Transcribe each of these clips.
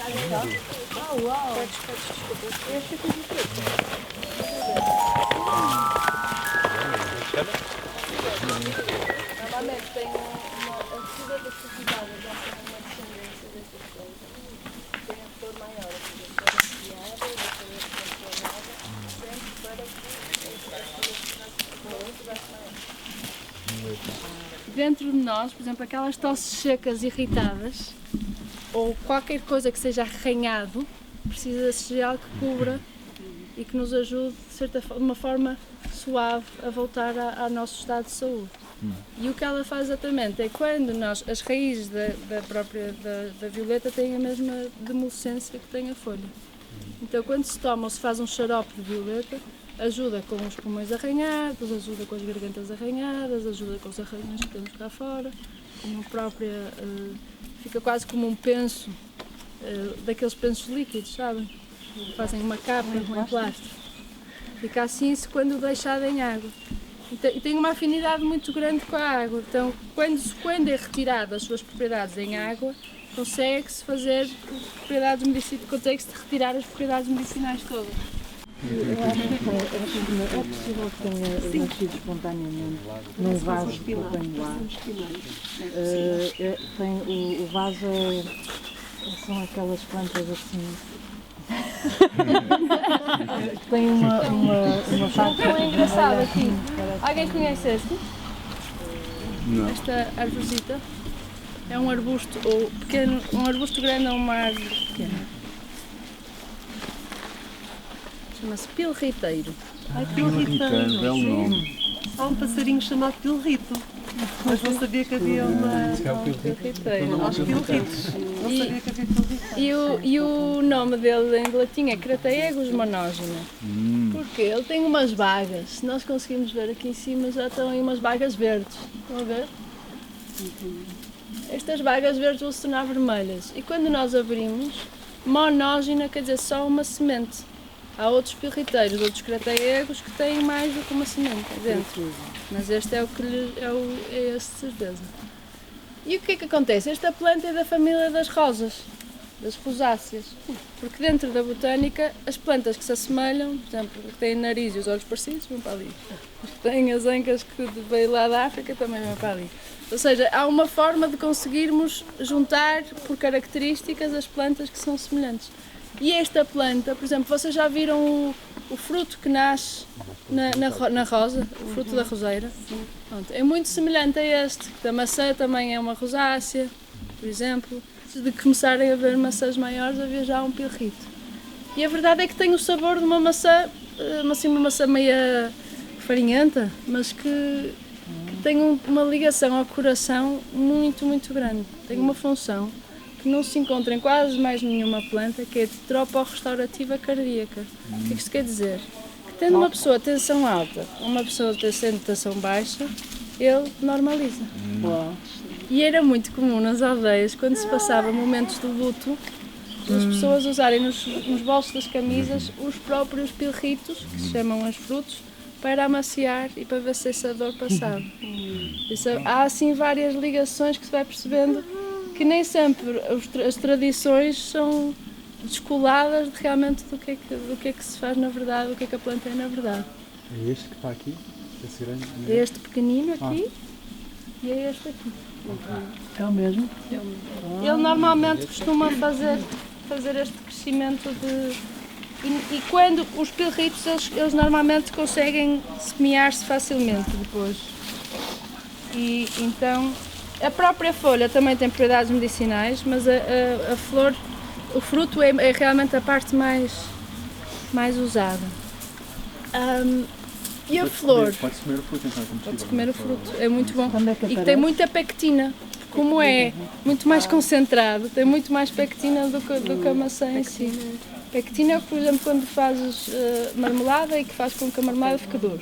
Ah, uau! Desculpa. Esta coisa preta. Normalmente tem a figura das sociedades, já tem uma descendência destas coisas. Tem a flor maior, ou seja, a flor criada, a flor plantada, sempre para que a maior. Dentro de nós, por exemplo, aquelas tosses secas irritadas, ou qualquer coisa que seja arranhado, precisa de algo que cubra e que nos ajude, de uma forma suave, a voltar ao nosso estado de saúde. E o que ela faz exatamente é quando as raízes da violeta têm a mesma demulcência que tem a folha. Então quando se toma ou se faz um xarope de violeta, ajuda com os pulmões arranhados, ajuda com as gargantas arranhadas, ajuda com os arranhões que temos cá fora, como própria, fica quase como um penso, daqueles pensos líquidos, sabem? Fazem uma capa, um plástico. Fica assim quando deixado em água. E tem uma afinidade muito grande com a água. Então, quando é retirado as suas propriedades em água, consegue-se fazer propriedades medicinais, consegue-se retirar as propriedades medicinais todas. Eu acho que é possível que tenha nascido espontaneamente num vaso que eu tenho lá. Tem, o vaso são aquelas plantas assim. Tem uma parte. É engraçado aqui. Alguém conhece este? Não. Esta arvozita é um arbusto ou pequeno, um arbusto grande ou uma árvore pequena. Chama-se pilriteiro. Ai, pilriteiro, belo nome. Há um passarinho chamado pilrito, mas não sabia que havia uma... Pilriteiro. Aos pilritos. Não sabia que havia pilriteiro. E o nome dele em latim é Crataegus monógena. Porque ele tem umas bagas, se nós conseguimos ver aqui em cima já estão aí umas bagas verdes. Estão a ver? Estas bagas verdes vão se tornar vermelhas. E quando nós abrimos, monógena quer dizer só uma semente. Há outros pilriteiros, outros crataegos que têm mais do que uma semente dentro. Mas este é o que é esse de certeza. E o que é que acontece? Esta planta é da família das rosas, das rosáceas. Porque dentro da botânica, as plantas que se assemelham, por exemplo, que têm nariz e os olhos parecidos, vão para ali. As que têm as ancas que veio lá da África também vão para ali. Ou seja, há uma forma de conseguirmos juntar por características as plantas que são semelhantes. E esta planta, por exemplo, vocês já viram o fruto que nasce na rosa, o fruto da roseira? Pronto, é muito semelhante a este, da maçã também é uma rosácea, por exemplo. Antes de começarem a ver maçãs maiores, havia já um pilrito. E a verdade é que tem o sabor de uma maçã, assim, uma maçã meia farinhenta, mas que tem uma ligação ao coração muito, muito grande. Tem uma função que não se encontra em quase mais nenhuma planta, que é de troporrestaurativa cardíaca. O que isto quer dizer? Que tendo uma pessoa de tensão alta ou uma pessoa de tensão baixa, ele normaliza. E era muito comum nas aldeias, quando se passava momentos de luto, as pessoas usarem nos bolsos das camisas os próprios pilritos, que se chamam as frutos, para amaciar e para ver se essa dor passava. Há assim várias ligações que se vai percebendo que nem sempre as tradições são descoladas realmente do que é que se faz na verdade, do que é que a planta é na verdade. É este que está aqui? Esse grande? É este pequenino aqui e é este aqui. É o mesmo? Ele normalmente costuma fazer este crescimento de... E quando os pilritos, eles normalmente conseguem semear-se facilmente depois. E então... A própria folha também tem propriedades medicinais, mas a flor, o fruto é realmente a parte mais usada. E a flor? Pode-se comer o fruto então. Pode-se comer o fruto, é muito bom. E tem muita pectina, como é muito mais concentrado, tem muito mais pectina do que a maçã em si. Pectina, por exemplo, quando fazes marmelada e que faz com que a marmelada fique dura.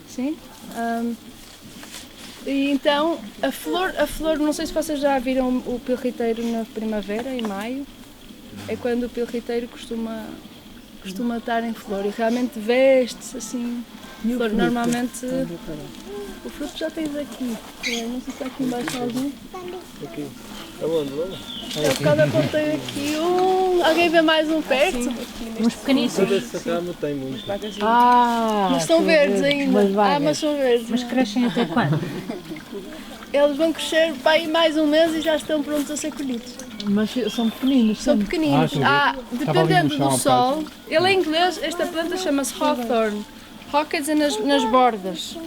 Sim? E então, a flor, não sei se vocês já viram o pilriteiro na primavera, em maio, é quando o pilriteiro costuma estar em flor e realmente veste-se assim. Flor, normalmente, o fruto já tens aqui, não sei se está aqui embaixo algum. Eu quando apontei aqui um. Alguém vê mais um perto? Uns pequeninos. Essa cama tem muito. Mas são verdes ainda. Mas vagas. Mas são verdes. Mas crescem até quando? Eles vão crescer para aí mais um mês e já estão prontos a ser colhidos. Mas são pequeninos. São pequeninos. estou a ver. Estava ali Dependendo no chão, do sol. Ele em inglês, esta planta chama-se hawthorn. Haw quer dizer nas bordas.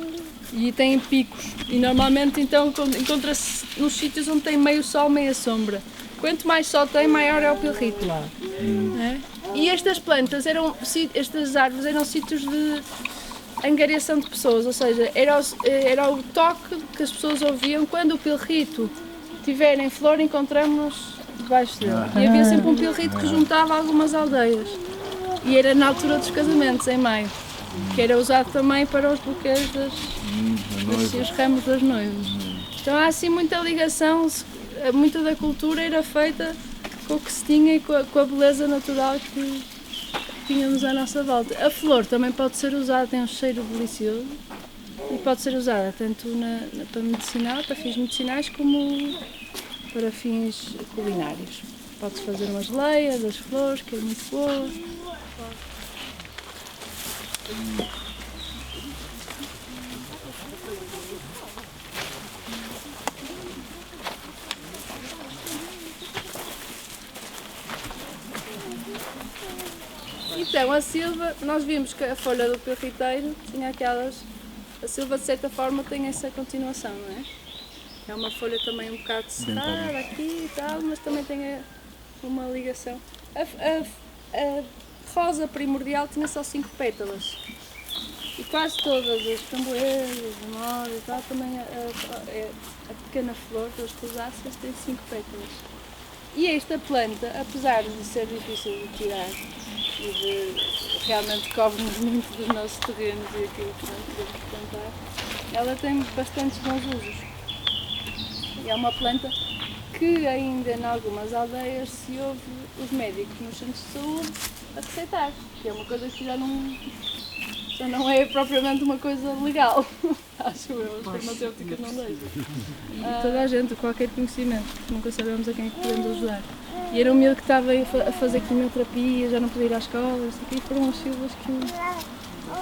E tem picos. E normalmente então encontra-se nos sítios onde tem meio sol, meia sombra. Quanto mais sol tem, maior é o pilrito. É? E estas plantas estas árvores eram sítios de angariação de pessoas, ou seja, era o toque que as pessoas ouviam quando o pilrito estiver em flor, encontramos-nos debaixo dele. E havia sempre um pilrito que juntava algumas aldeias. E era na altura dos casamentos, em maio, que era usado também para os buquês os ramos das noivas. Então há assim muita ligação, muita da cultura era feita com o que se tinha e com a beleza natural que tínhamos à nossa volta. A flor também pode ser usada, tem um cheiro delicioso e pode ser usada tanto para medicinal, para fins medicinais, como para fins culinários. Pode-se fazer uma geleia das flores, que é muito boa. Então, a silva, nós vimos que a folha do pirriteiro tinha aquelas... A silva, de certa forma, tem essa continuação, não é? É uma folha também um bocado cerrada aqui e tal, mas também tem uma ligação. A rosa primordial tinha só 5 pétalas. E quase todas as framboesas, a mora e tal, também a pequena flor das rosáceas tem 5 pétalas. E esta planta, apesar de ser difícil de tirar e de realmente cobre-nos muito dos nossos terrenos e aquilo que não podemos plantar, ela tem bastantes bons usos. E é uma planta que ainda em algumas aldeias se ouve os médicos nos centros de saúde a receitar, que é uma coisa que já não é propriamente uma coisa legal, acho eu, as farmacêuticas não deixam. Toda a gente, qualquer conhecimento, nunca sabemos a quem é que podemos ajudar. E era um miúdo que estava a fazer quimioterapia, já não podia ir à escola, isso aqui foram as silvas que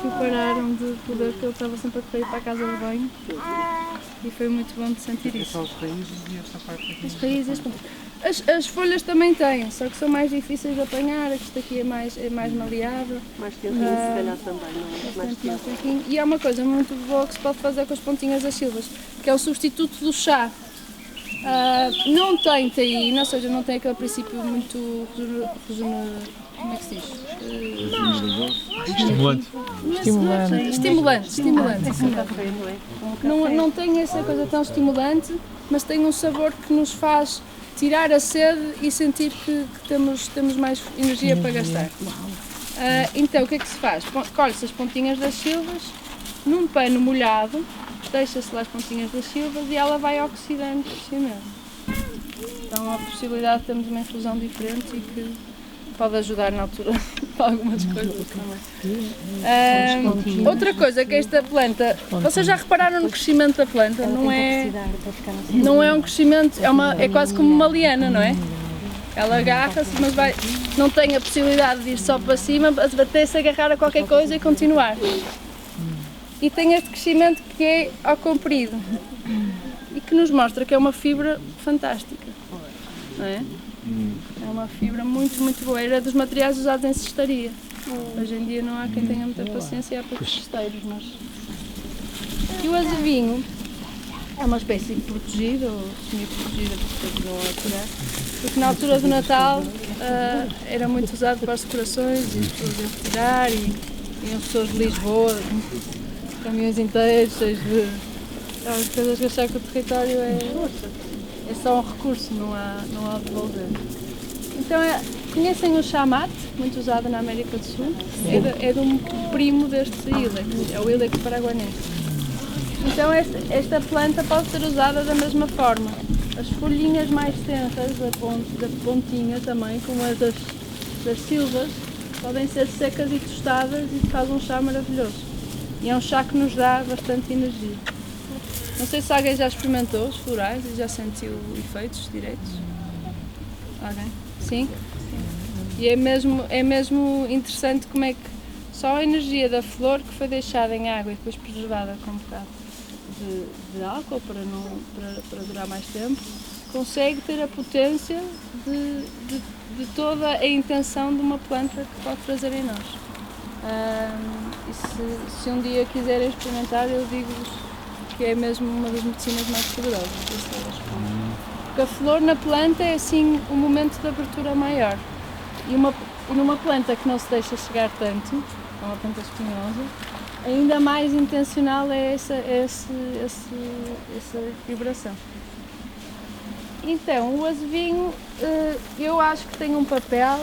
o pararam de poder, porque ele estava sempre a correr para a casa de banho. E foi muito bom de sentir isso. Só as raízes e esta parte aqui. As raízes, as folhas também têm, só que são mais difíceis de apanhar, esta aqui é mais maleável. Mais tenrinho, se calhar também, não é? Mais tempo. Tenrinho. E há uma coisa muito boa que se pode fazer com as pontinhas das silvas, que é o substituto do chá. Não tem taína, ou seja, não tem aquele princípio muito como é que se diz? Estimulante. Não tem essa coisa tão estimulante, mas tem um sabor que nos faz tirar a sede e sentir que temos mais energia para gastar. Então o que é que se faz? Colhe-se as pontinhas das silvas num pano molhado, deixa-se lá as pontinhas das silvas e ela vai oxidando por si mesmo. Então há a possibilidade de termos uma infusão diferente e que pode ajudar na altura para algumas coisas também. Outra coisa que esta planta, vocês já repararam no crescimento da planta? Não é um crescimento, é quase como uma liana, não é? Ela agarra-se, mas não tem a possibilidade de ir só para cima, até se agarrar a qualquer coisa e continuar. E tem este crescimento que é ao comprido e que nos mostra que é uma fibra fantástica, não é? É uma fibra muito, muito boa. Era dos materiais usados em cestaria. Hoje em dia não há quem tenha muita paciência, há poucos cesteiros, mas... E o azevinho é uma espécie protegida, ou semi-protegida, porque não é curar, porque na altura do Natal era muito usado para as decorações e as pessoas iam retirar e iam pessoas de Lisboa, caminhões inteiros, cheios de... As coisas que achar que o território é só um recurso, não há de devolver. Então, conhecem o chá mate, muito usado na América do Sul? É de um primo deste ílex, é o ílex paraguanense. Então, esta planta pode ser usada da mesma forma. As folhinhas mais tensas, da pontinha também, como as das silvas, podem ser secas e tostadas e faz um chá maravilhoso. E é um chá que nos dá bastante energia. Não sei se alguém já experimentou os florais e já sentiu efeitos diretos. Alguém? Sim? E é mesmo interessante como é que só a energia da flor que foi deixada em água e depois preservada com um bocado de álcool para durar mais tempo, consegue ter a potência de toda a intenção de uma planta que pode trazer em nós. E se um dia quiserem experimentar, eu digo-vos que é mesmo uma das medicinas mais poderosas das todas. Porque a flor na planta é assim um momento de abertura maior. E numa planta que não se deixa chegar tanto, é uma planta espinhosa, ainda mais intencional é essa vibração. Então, o azevinho, eu acho que tem um papel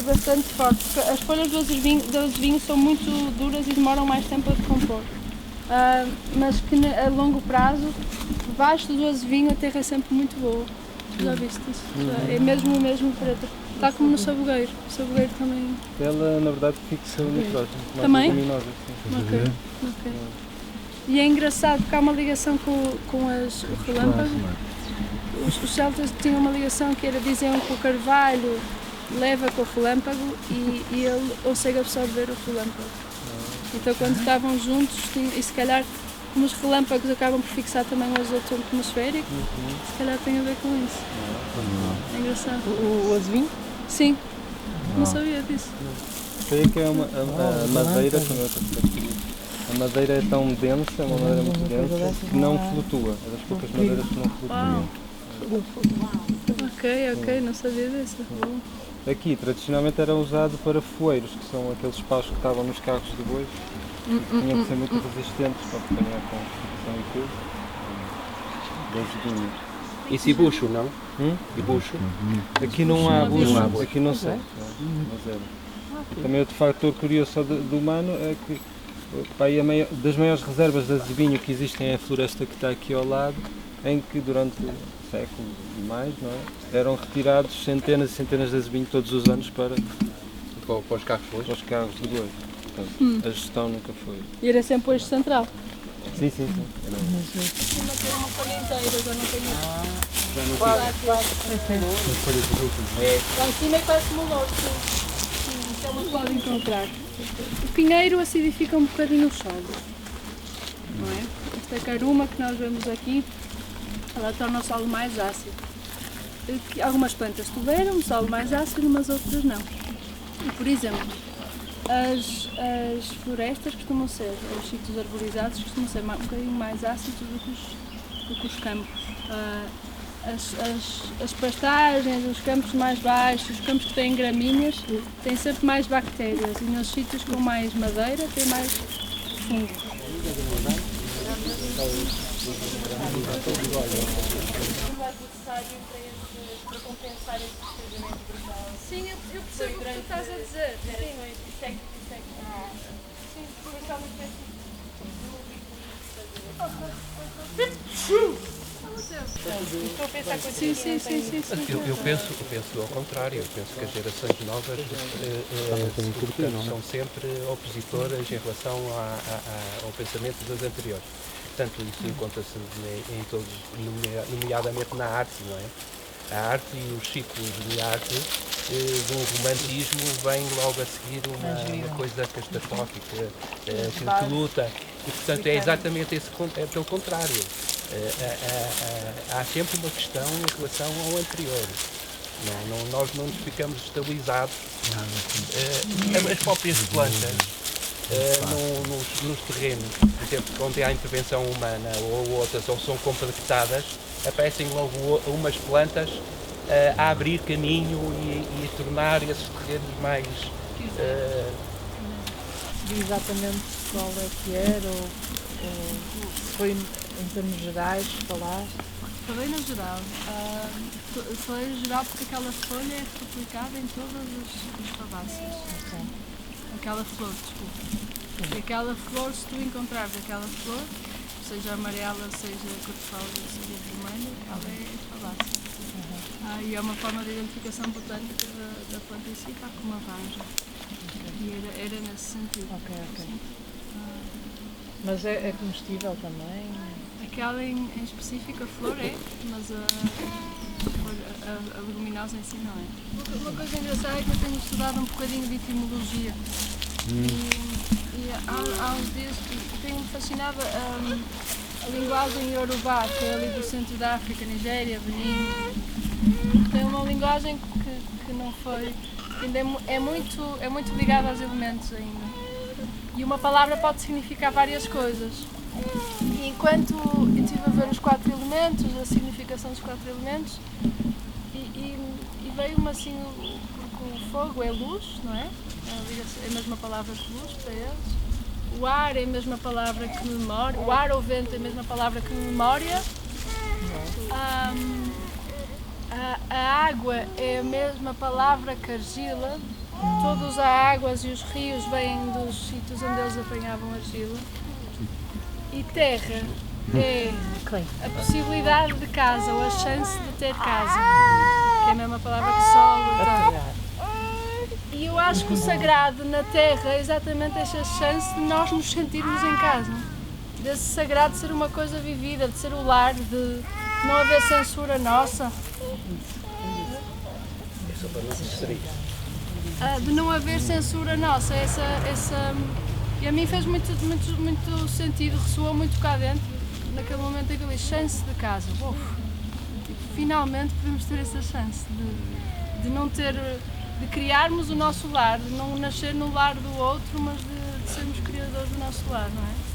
bastante forte, porque as folhas do azevinho são muito duras e demoram mais tempo a decompor. Mas que a longo prazo, debaixo do azevinho a terra é sempre muito boa. Já viste isso? É mesmo preto. Está como no sabugueiro. O sabugueiro também. Ela, na verdade, fixa o nitrógeno. Também? Luminosa, sim. Ok. E é engraçado porque há uma ligação com o relâmpago. Os celtas tinham uma ligação que diziam que o carvalho leva com o relâmpago e ele consegue absorver o relâmpago. Então quando estavam juntos, e se calhar como os relâmpagos acabam por fixar também o azoto atmosférico, se calhar tem a ver com isso. É engraçado. O azevinho? Sim, não sabia disso. Sei que é a madeira, a madeira é tão densa, é uma madeira muito densa, que não flutua. É das poucas madeiras que não flutuam. Ok, não sabia disso. Aqui, tradicionalmente, era usado para foeiros, que são aqueles paus que estavam nos carros de bois. Tinham que ser muito resistentes para apanhar com fricção e tudo. Azevinho. Isso e bucho, não? E bucho? Aqui não há bucho, Não há bucho. aqui não sei. Mas era. Também outro fator curioso só do humano é que pá, das maiores reservas de azevinho que existem é a floresta que está aqui ao lado, em que durante séculos e mais, não é? Eram retirados centenas e centenas de azevinho todos os anos para Para os carros de bois? os carros de bois. Portanto, a gestão nunca foi. E era sempre o eixo central. Sim. Costuma ter uma folha inteira, já não tenho. Lá em cima é quase como o louro. Isso é uma pode encontrar. O pinheiro acidifica um bocadinho o solo. Não é? Esta caruma que nós vemos aqui, ela torna o solo mais ácido. Algumas plantas tiveram um solo mais ácido, mas outras não. E, por exemplo, as florestas costumam ser, os sítios arborizados costumam ser um bocadinho mais ácidos do que os campos. As pastagens, os campos mais baixos, os campos que têm gramíneas, têm sempre mais bactérias e nos sítios com mais madeira tem mais fungo. Para compensar esse despedimento brutal. Sim, eu percebo o que tu estás a dizer. Sim, estou a pensar com sim. Eu penso ao contrário. Eu penso que as gerações novas são sempre opositoras em relação ao pensamento das anteriores. Portanto, isso encontra-se em todos, nomeadamente na arte, não é? A arte e os ciclos de arte do romantismo vêm logo a seguir uma coisa catastrófica, que luta. E, portanto, é exatamente pelo contrário. Há sempre uma questão em relação ao anterior. Nós não nos ficamos estabilizados. As próprias plantas, nos terrenos, por exemplo, onde há intervenção humana ou outras, ou são compactadas, aparecem logo umas plantas a abrir caminho e a tornar esses terrenos mais... Exatamente qual é que era, ou se foi em termos gerais, falaste? Falei no geral. Falei no geral porque aquela folha é replicada em todas as falácias. Okay. Aquela flor, desculpa. E aquela flor, se tu encontrares aquela flor, seja amarela, seja cor-de-rosa, seja vermelha, ela é falácia. E é uma forma de identificação botânica da planta em si, está com uma vanja. E era nesse sentido. Ok. Mas é comestível também? aquela em específico, a flor é, mas a leguminosa em si não é. Uma coisa engraçada é que eu tenho estudado um bocadinho de etimologia e há uns dias tenho-me fascinado a linguagem iorubá, que é ali do centro da África, Nigéria, Benin. Tem uma linguagem que não foi, ainda é muito ligada aos elementos ainda. E uma palavra pode significar várias coisas. E enquanto eu estive a ver os 4 elementos, a significação dos 4 elementos, e veio-me assim, porque o fogo é luz, não é? É a mesma palavra que luz para eles. O ar é a mesma palavra que memória. O ar ou vento é a mesma palavra que memória. A água é a mesma palavra que argila. Todas as águas e os rios vêm dos sítios onde eles apanhavam argila. E terra é a possibilidade de casa ou a chance de ter casa, que é a mesma palavra que solo e tal. E eu acho que o sagrado na terra é exatamente essa chance de nós nos sentirmos em casa. Desse sagrado ser uma coisa vivida, de ser o lar, de não haver censura nossa. De não haver censura nossa, e a mim fez muito sentido, ressoou muito cá dentro, naquele momento em que eu disse, chance de casa, finalmente podemos ter essa chance de não ter, de criarmos o nosso lar, de não nascer no lar do outro, mas de sermos criadores do nosso lar, não é?